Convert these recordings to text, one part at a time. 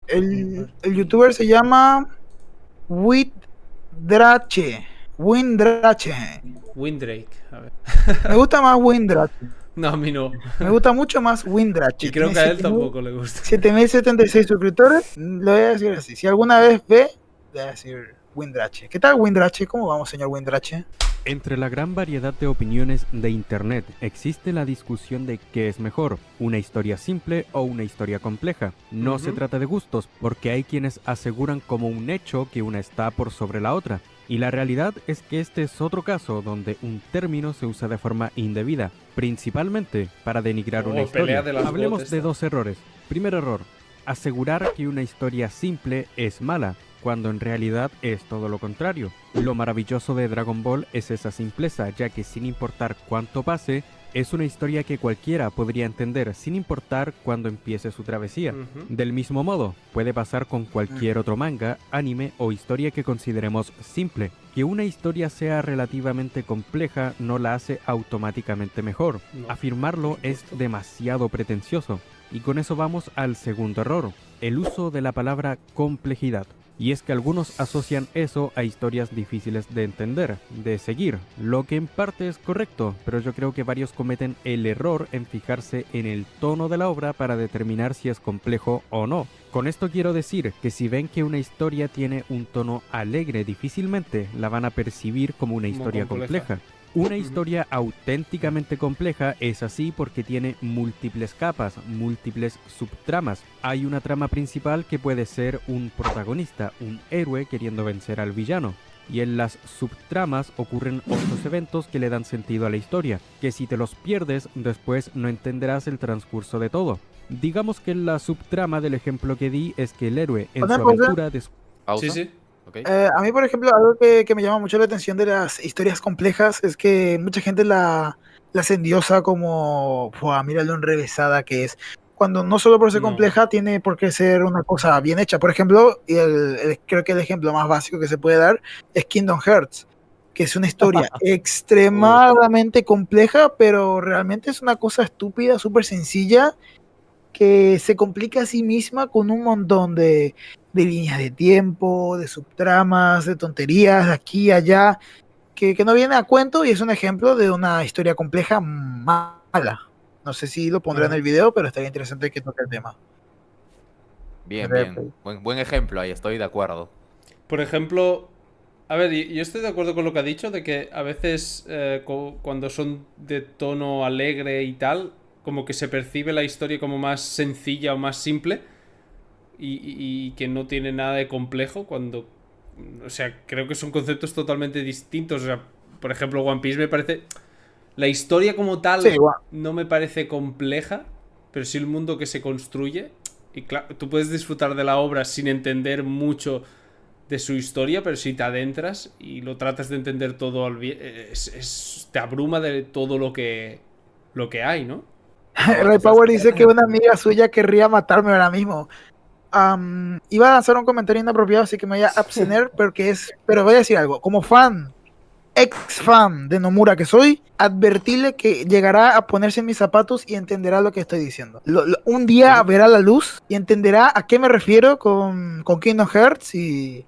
El youtuber se llama Windrache. Windrache. Windrake, a ver. Me gusta más Windrache. No, a mí no. Me gusta mucho más Windrache. Y creo Tiene que a él 7000 tampoco le gusta. 7076 suscriptores. Lo voy a decir así. Si alguna vez ve, le voy a decir Windrache. ¿Qué tal Windrache? ¿Cómo vamos, señor Windrache? Entre la gran variedad de opiniones de Internet existe la discusión de qué es mejor, una historia simple o una historia compleja. No se trata de gustos, porque hay quienes aseguran como un hecho que una está por sobre la otra. Y la realidad es que este es otro caso donde un término se usa de forma indebida, principalmente para denigrar una historia. Hablemos de dos errores. Primer error, asegurar que una historia simple es mala, cuando en realidad es todo lo contrario. Lo maravilloso de Dragon Ball es esa simpleza, ya que sin importar cuánto pase, es una historia que cualquiera podría entender sin importar cuándo empiece su travesía. Del mismo modo, puede pasar con cualquier otro manga, anime o historia que consideremos simple. Que una historia sea relativamente compleja no la hace automáticamente mejor. Afirmarlo es demasiado pretencioso. Y con eso vamos al segundo error, el uso de la palabra complejidad. Y es que algunos asocian eso a historias difíciles de entender, de seguir, lo que en parte es correcto, pero yo creo que varios cometen el error en fijarse en el tono de la obra para determinar si es complejo o no. Con esto quiero decir que si ven que una historia tiene un tono alegre, difícilmente la van a percibir como una historia compleja. Una historia auténticamente compleja es así porque tiene múltiples capas, múltiples subtramas. Hay una trama principal que puede ser un protagonista, un héroe queriendo vencer al villano. Y en las subtramas ocurren otros eventos que le dan sentido a la historia, que si te los pierdes, después no entenderás el transcurso de todo. Digamos que la subtrama del ejemplo que di es que el héroe en su aventura... Sí, sí. Okay. A mí, por ejemplo, algo que me llama mucho la atención de las historias complejas es que mucha gente las endiosa como, mira lo enrevesada que es. Cuando no solo por ser compleja, tiene por qué ser una cosa bien hecha. Por ejemplo, y creo que el ejemplo más básico que se puede dar es Kingdom Hearts, que es una historia extremadamente compleja, pero realmente es una cosa estúpida, súper sencilla, que se complica a sí misma con un montón de líneas de tiempo, de subtramas, de tonterías, de aquí y allá, que no viene a cuento y es un ejemplo de una historia compleja mala. No sé si lo pondré en el video, pero estaría interesante que toque el tema. Bien, bien. Buen ejemplo ahí, estoy de acuerdo. Por ejemplo, a ver, yo estoy de acuerdo con lo que ha dicho, de que a veces cuando son de tono alegre y tal, como que se percibe la historia como más sencilla o más simple y que no tiene nada de complejo cuando... O sea, creo que son conceptos totalmente distintos. O sea, por ejemplo, One Piece me parece... La historia como tal no me parece compleja, pero sí el mundo que se construye. Y claro, tú puedes disfrutar de la obra sin entender mucho de su historia, pero si te adentras y lo tratas de entender todo, te abruma de todo lo que hay, ¿no? Ray Power dice que una amiga suya querría matarme ahora mismo. Iba a lanzar un comentario inapropiado, así que me voy a abstener, pero voy a decir algo. Como fan, ex fan de Nomura que soy, advertirle que llegará a ponerse en mis zapatos y entenderá lo que estoy diciendo. Un día verá la luz y entenderá a qué me refiero con Kingdom Hearts y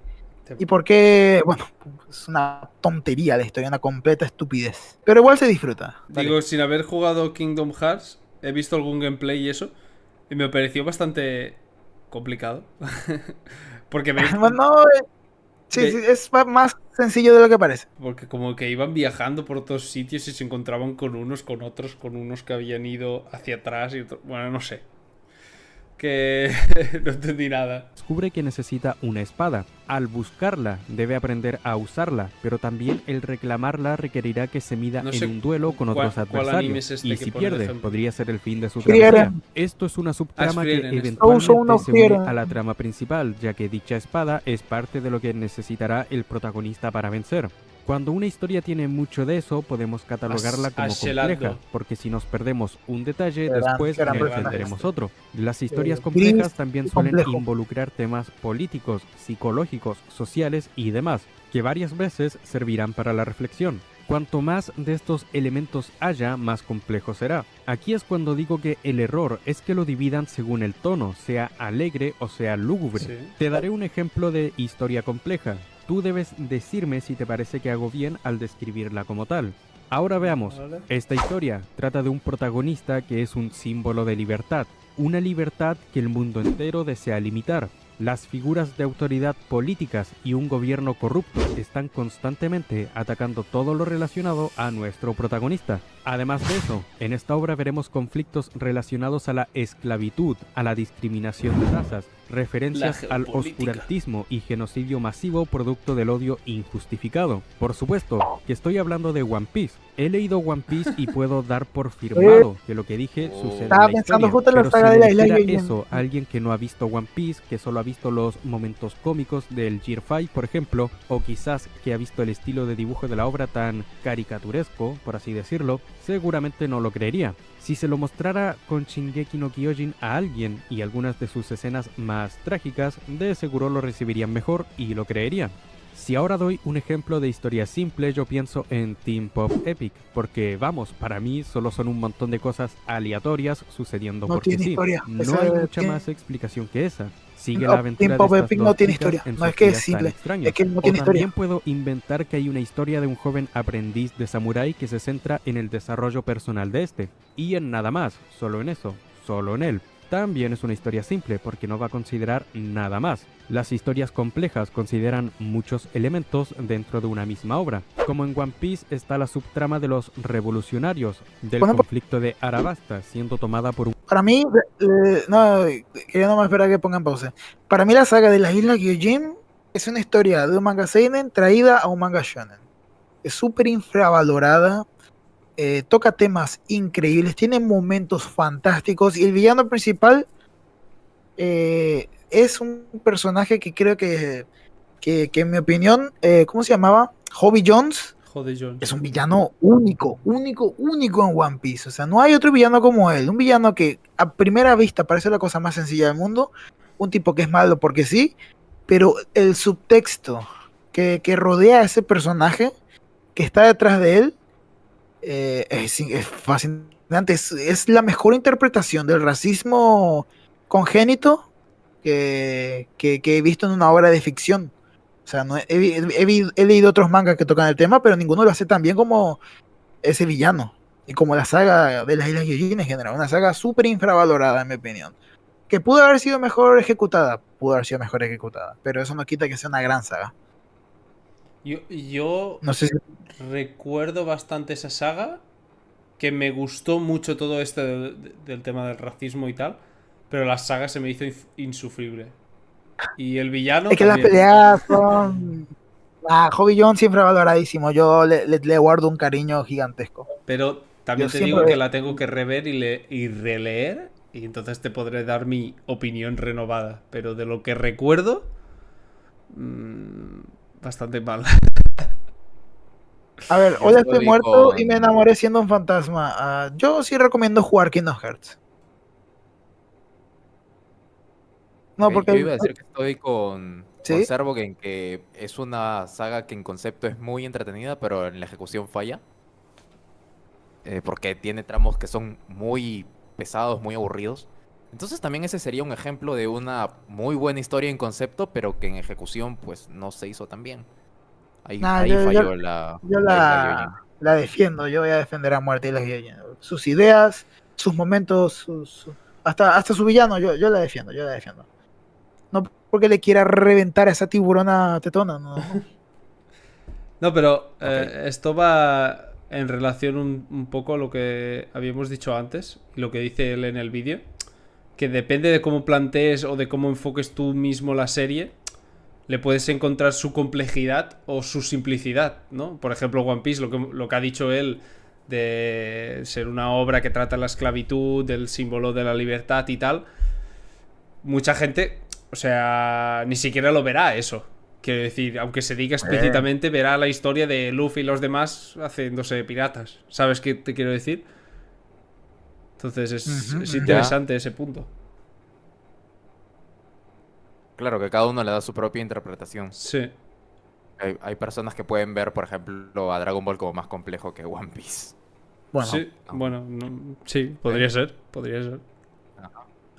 por qué, bueno, es una tontería la historia, una completa estupidez. Pero igual se disfruta. Digo, sin haber jugado Kingdom Hearts, he visto algún gameplay y eso, y me pareció bastante complicado. Porque sí, es más sencillo de lo que parece. Porque como que iban viajando por otros sitios y se encontraban con unos, con otros, con unos que habían ido hacia atrás y otros... Bueno, no sé. Que no entendí nada. Descubre que necesita una espada. Al buscarla, debe aprender a usarla, pero también el reclamarla requerirá que se mida en un duelo con otros adversarios. Y si pierde, podría ser el fin de su travesía. Esto es una subtrama que eventualmente se une a la trama principal, ya que dicha espada es parte de lo que necesitará el protagonista para vencer. Cuando una historia tiene mucho de eso, podemos catalogarla como compleja, porque si nos perdemos un detalle, después no entenderemos otro. Las historias complejas también suelen involucrar temas políticos, psicológicos, sociales y demás, que varias veces servirán para la reflexión. Cuanto más de estos elementos haya, más complejo será. Aquí es cuando digo que el error es que lo dividan según el tono, sea alegre o sea lúgubre. Sí. Te daré un ejemplo de historia compleja. Tú debes decirme si te parece que hago bien al describirla como tal. Ahora veamos. Vale. Esta historia trata de un protagonista que es un símbolo de libertad, una libertad que el mundo entero desea limitar. Las figuras de autoridad políticas y un gobierno corrupto están constantemente atacando todo lo relacionado a nuestro protagonista. Además de eso, en esta obra veremos conflictos relacionados a la esclavitud, a la discriminación de razas, referencias La al geopolítica. oscurantismo y genocidio masivo producto del odio injustificado. Por supuesto que estoy hablando de One Piece. He leído One Piece y puedo dar por firmado que lo que dije sucede en Estaba la pensando historia. justo en la Pero saga si de le la isla dijera Gyojin. eso a alguien que no ha visto One Piece, que solo ha visto los momentos cómicos del Gear 5, por ejemplo, o quizás que ha visto el estilo de dibujo de la obra tan caricaturesco, por así decirlo, seguramente no lo creería. Si se lo mostrara con Shingeki no Kyojin a alguien y algunas de sus escenas más trágicas, de seguro lo recibirían mejor y lo creerían. Si ahora doy un ejemplo de historia simple, yo pienso en Teen Pop Epic, porque vamos, para mí solo son un montón de cosas aleatorias sucediendo No porque tiene sí. historia. No Esa hay mucha tiene- más explicación que esa. Sigue No, la aventura Teen de Pop estas Epic dos no tiene chicas historia. en No es sus que es días tan simple, extraños. es que no O tiene también historia. puedo inventar que hay una historia de un joven aprendiz de samurái que se centra en el desarrollo personal de este. Y en nada más, solo en eso, solo en él. También es una historia simple porque no va a considerar nada más. Las historias complejas consideran muchos elementos dentro de una misma obra. Como en One Piece está la subtrama de los revolucionarios, del Bueno, conflicto de Arabasta siendo tomada por un Para mí, no, quería nomás esperar a que pongan pausa. Para mí la saga de las Islas Gyojin es una historia de un manga seinen traída a un manga shonen. Es súper infravalorada, toca temas increíbles, tiene momentos fantásticos y el villano principal es un personaje que creo que en mi opinión, ¿cómo se llamaba? Hobby Jones. Joder, Jones. Es un villano único, único, único en One Piece. O sea, no hay otro villano como él. Un villano que a primera vista parece la cosa más sencilla del mundo. Un tipo que es malo porque sí. Pero el subtexto que rodea a ese personaje, que está detrás de él, es fascinante. Es la mejor interpretación del racismo congénito que he visto en una obra de ficción. O sea, no, he leído otros mangas que tocan el tema, pero ninguno lo hace tan bien como ese villano. Y como la saga de las Islas Gyojin en general. Una saga súper infravalorada, en mi opinión. Que pudo haber sido mejor ejecutada. Pudo haber sido mejor ejecutada. Pero eso no quita que sea una gran saga. Yo No sé si... recuerdo bastante esa saga, que me gustó mucho todo esto del tema del racismo y tal, pero la saga se me hizo insufrible. Y el villano Es que las también. peleas son... Hobby John siempre valoradísimo. Yo le guardo un cariño gigantesco. Pero también Yo te digo siempre... que la tengo que rever y releer, y entonces te podré dar mi opinión renovada. Pero de lo que recuerdo, bastante mal. A ver, Yo hola, estoy estoy muerto y me con... enamoré siendo un fantasma. Yo sí recomiendo jugar Kingdom Hearts. No, Ok, porque... yo iba a decir que estoy con Sí, Servo en que es una saga que en concepto es muy entretenida, pero en la ejecución falla. Porque tiene tramos que son muy pesados, muy aburridos. Entonces también ese sería un ejemplo de una muy buena historia en concepto, pero que en ejecución pues no se hizo tan bien. nada, Ahí yo falló yo la isla Gyojin. la defiendo. Yo voy a defender a muerte y las Gyojin. Sus ideas, sus momentos, hasta su villano, yo la defiendo, yo la defiendo. No porque le quiera reventar a esa tiburona tetona, no, no. No, pero Ok. esto va en relación un poco a lo que habíamos dicho antes y lo que dice él en el vídeo, que depende de cómo plantees o de cómo enfoques tú mismo la serie, le puedes encontrar su complejidad o su simplicidad, ¿no? Por ejemplo, One Piece, lo que ha dicho él de ser una obra que trata la esclavitud, del símbolo de la libertad y tal, mucha gente, o sea, ni siquiera lo verá eso. Quiero decir, aunque se diga explícitamente, verá la historia de Luffy y los demás haciéndose piratas. ¿Sabes qué te quiero decir? Entonces es Ujú. interesante ese punto. Claro que cada uno le da su propia interpretación. Sí. Hay personas que pueden ver, por ejemplo, a Dragon Ball como más complejo que One Piece. Bueno, Sí, bueno, sí, podría ser, podría ser.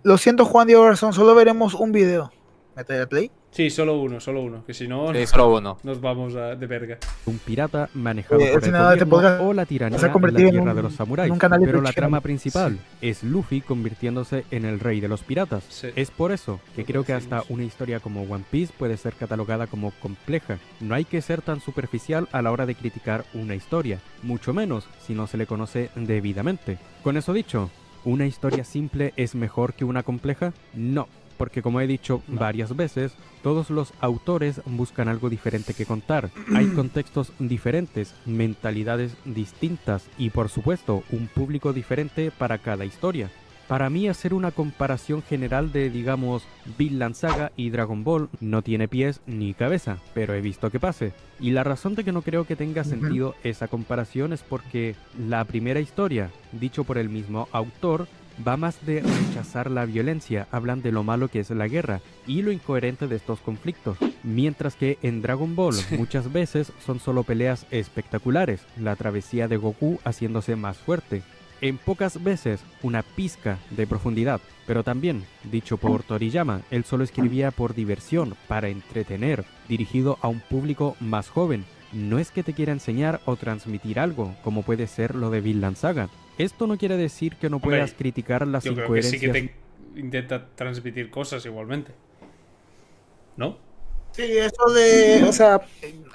lo siento, Juan Diego Garzón, solo veremos un video. ¿Mete el play? Sí, solo uno, que si no Sí, solo uno. nos vamos de verga. Un pirata manejado por ese el nada te gobierno podrás- o la tiranía vas a en la convertir en tierra un- de los samuráis. en un canal de Pero la Twitch trama grande. principal es Luffy convirtiéndose en el rey de los piratas. Sí. Es por eso que Lo creo que hasta decimos. una historia como One Piece puede ser catalogada como compleja. No hay que ser tan superficial a la hora de criticar una historia, mucho menos si no se le conoce debidamente. Con eso dicho, ¿una historia simple es mejor que una compleja? No. Porque como he dicho No. varias veces, todos los autores buscan algo diferente que contar. Hay contextos diferentes, mentalidades distintas y por supuesto un público diferente para cada historia. Para mí hacer una comparación general de, digamos, Vinland Saga y Dragon Ball no tiene pies ni cabeza, pero he visto que pase. Y la razón de que no creo que tenga sentido esa comparación es porque la primera historia, dicho por el mismo autor, va más de rechazar la violencia, hablan de lo malo que es la guerra y lo incoherente de estos conflictos. Mientras que en Dragon Ball muchas veces son solo peleas espectaculares, la travesía de Goku haciéndose más fuerte. En pocas veces una pizca de profundidad, pero también, dicho por Toriyama, él solo escribía por diversión, para entretener, dirigido a un público más joven. No es que te quiera enseñar o transmitir algo, como puede ser lo de Vinland Saga. Esto no quiere decir que no Hombre, puedas criticar las Yo creo que sí incoherencias. que te intenta transmitir cosas igualmente. ¿No? Sí, eso de, o sea,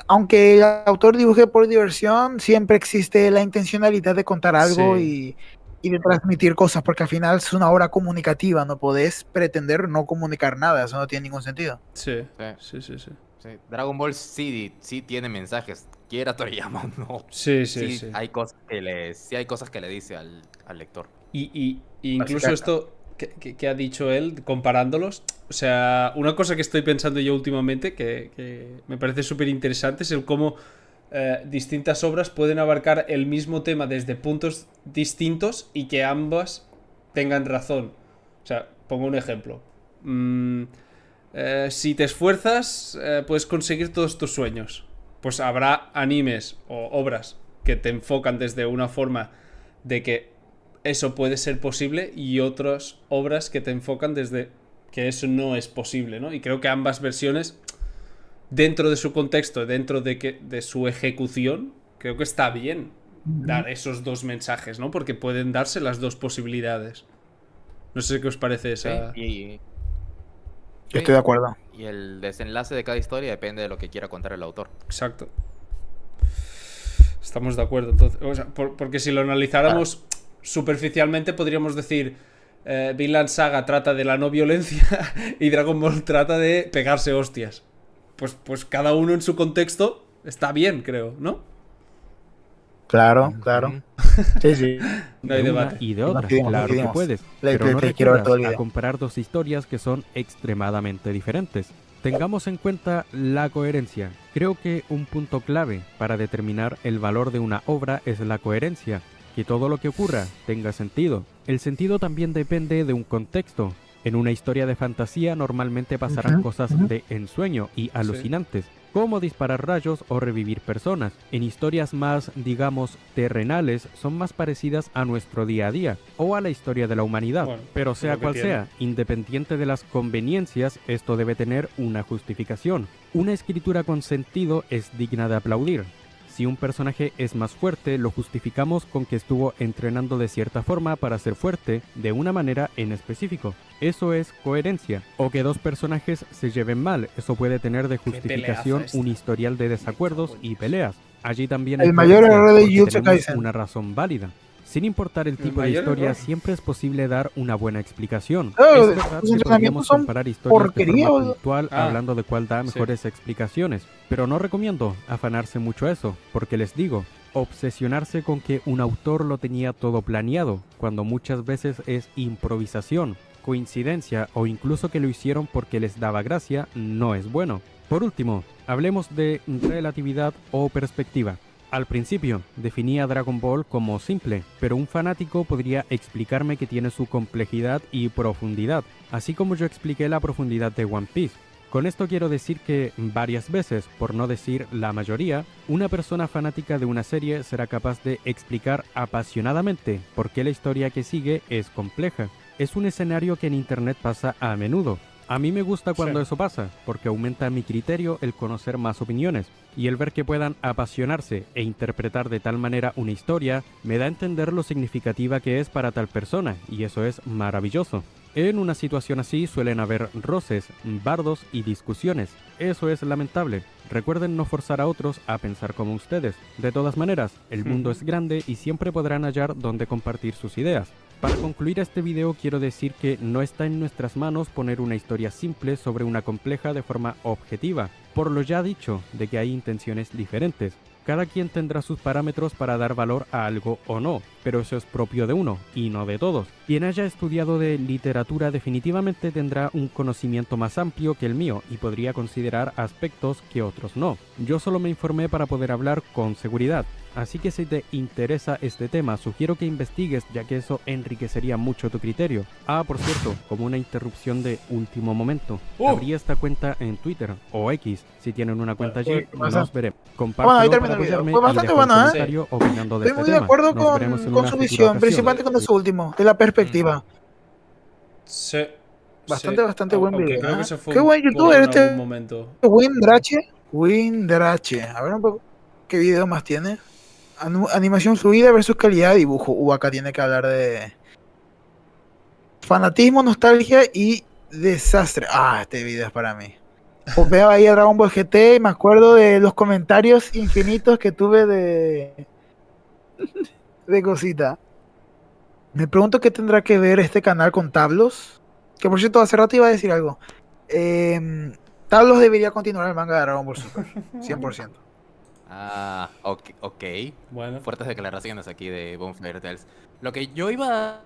aunque el autor dibuje por diversión, siempre existe la intencionalidad de contar algo Sí. y de transmitir cosas, porque al final es una obra comunicativa, no podés pretender no comunicar nada, eso no tiene ningún sentido. Sí, Sí. sí. Sí, Dragon Ball sí tiene mensajes, quiera Toriyama o no. Sí. Hay cosas que le dice al lector. Y incluso Básicamente. esto que ha dicho él, comparándolos, o sea, una cosa que estoy pensando yo últimamente, que me parece súper interesante, es el cómo distintas obras pueden abarcar el mismo tema desde puntos distintos y que ambas tengan razón. O sea, pongo un ejemplo. Si te esfuerzas, puedes conseguir todos tus sueños. Pues habrá animes o obras que te enfocan desde una forma de que eso puede ser posible y otras obras que te enfocan desde que eso no es posible, ¿no? Y creo que ambas versiones, dentro de su contexto, dentro de su ejecución, creo que está bien dar esos dos mensajes, ¿no? Porque pueden darse las dos posibilidades. No sé qué os parece esa... Sí, Yo estoy de acuerdo. Y el desenlace de cada historia depende de lo que quiera contar el autor. Exacto. Estamos de acuerdo. Entonces, o sea, porque si lo analizáramos superficialmente, podríamos decir: Vinland Saga trata de la no violencia y Dragon Ball trata de pegarse hostias. Pues cada uno en su contexto está bien, creo, ¿no? Claro, claro. Ujú. Sí, sí. No hay de una debate. y de otra, Coincidimos, claro que coincidimos. puedes, Play, pero play, no play, quiero ver todo el recurras a video. comparar dos historias que son extremadamente diferentes. Tengamos en cuenta la coherencia. Creo que un punto clave para determinar el valor de una obra es la coherencia, que todo lo que ocurra tenga sentido. El sentido también depende de un contexto. En una historia de fantasía normalmente pasarán Ujú, cosas ujú. de ensueño y alucinantes, como disparar rayos o revivir personas. En historias más, digamos, terrenales, son más parecidas a nuestro día a día o a la historia de la humanidad. Bueno, Pero es sea lo que cual tiene. sea, independiente de las conveniencias, esto debe tener una justificación. Una escritura con sentido es digna de aplaudir. Si un personaje es más fuerte, lo justificamos con que estuvo entrenando de cierta forma para ser fuerte de una manera en específico. Eso es coherencia. O que dos personajes se lleven mal, eso puede tener de justificación peleaza un esta. historial de desacuerdos y peleas. Allí también El hay mayor coherencia, error de porque Jujutsu tenemos Kaisen. una razón válida. Sin importar el tipo de mayor historia, error. siempre es posible dar una buena explicación. Claro, Es verdad los que entrenamientos podríamos son comparar historias porquería, de forma o- puntual Ah, hablando de cuál da sí. mejores explicaciones, pero no recomiendo afanarse mucho a eso, porque les digo, obsesionarse con que un autor lo tenía todo planeado, cuando muchas veces es improvisación, coincidencia o incluso que lo hicieron porque les daba gracia, no es bueno. Por último, hablemos de relatividad o perspectiva. Al principio, definía Dragon Ball como simple, pero un fanático podría explicarme que tiene su complejidad y profundidad, así como yo expliqué la profundidad de One Piece. Con esto quiero decir que varias veces, por no decir la mayoría, una persona fanática de una serie será capaz de explicar apasionadamente por qué la historia que sigue es compleja. Es un escenario que en internet pasa a menudo. A mí me gusta cuando Sí. eso pasa, porque aumenta mi criterio el conocer más opiniones, y el ver que puedan apasionarse e interpretar de tal manera una historia, me da a entender lo significativa que es para tal persona, y eso es maravilloso. En una situación así suelen haber roces, bardos y discusiones. Eso es lamentable. Recuerden no forzar a otros a pensar como ustedes. De todas maneras, el mundo es grande y siempre podrán hallar donde compartir sus ideas. Para concluir este video quiero decir que no está en nuestras manos poner una historia simple sobre una compleja de forma objetiva, por lo ya dicho de que hay intenciones diferentes. Cada quien tendrá sus parámetros para dar valor a algo o no, pero eso es propio de uno y no de todos. Quien haya estudiado de literatura definitivamente tendrá un conocimiento más amplio que el mío y podría considerar aspectos que otros no. Yo solo me informé para poder hablar con seguridad. Así que si te interesa este tema, sugiero que investigues, ya que eso enriquecería mucho tu criterio. Ah, por cierto, como una interrupción de último momento, abrí esta cuenta en Twitter o X. Si tienen una cuenta allí, ¿qué pasa? nos veremos. Bueno, ahí Compártelo termina para el video. apoyarme Fue y bastante deja un bueno, ¿eh? comentario opinando de Estoy este muy de tema. acuerdo Nos veremos en con una su futura visión, ocasión. principalmente con eso último, de la perspectiva. Sí. Bastante, Sí. bastante buen Aunque video. creo que ¿Eh? se fue Qué un buen poco youtuber en algún este momento. Windrache. Windrache. A ver un poco qué video más tiene. Animación fluida versus calidad de dibujo. Acá tiene que hablar de fanatismo, nostalgia y desastre. Ah, este video es para mí. Pues veo ahí a Dragon Ball GT y me acuerdo de los comentarios infinitos que tuve de cosita. Me pregunto qué tendrá que ver este canal con Tablos. Que por cierto, hace rato iba a decir algo. Tablos debería continuar el manga de Dragon Ball Super. 100%. Ah, ok. Bueno. Fuertes declaraciones aquí de Bonfire Tales. Lo que yo iba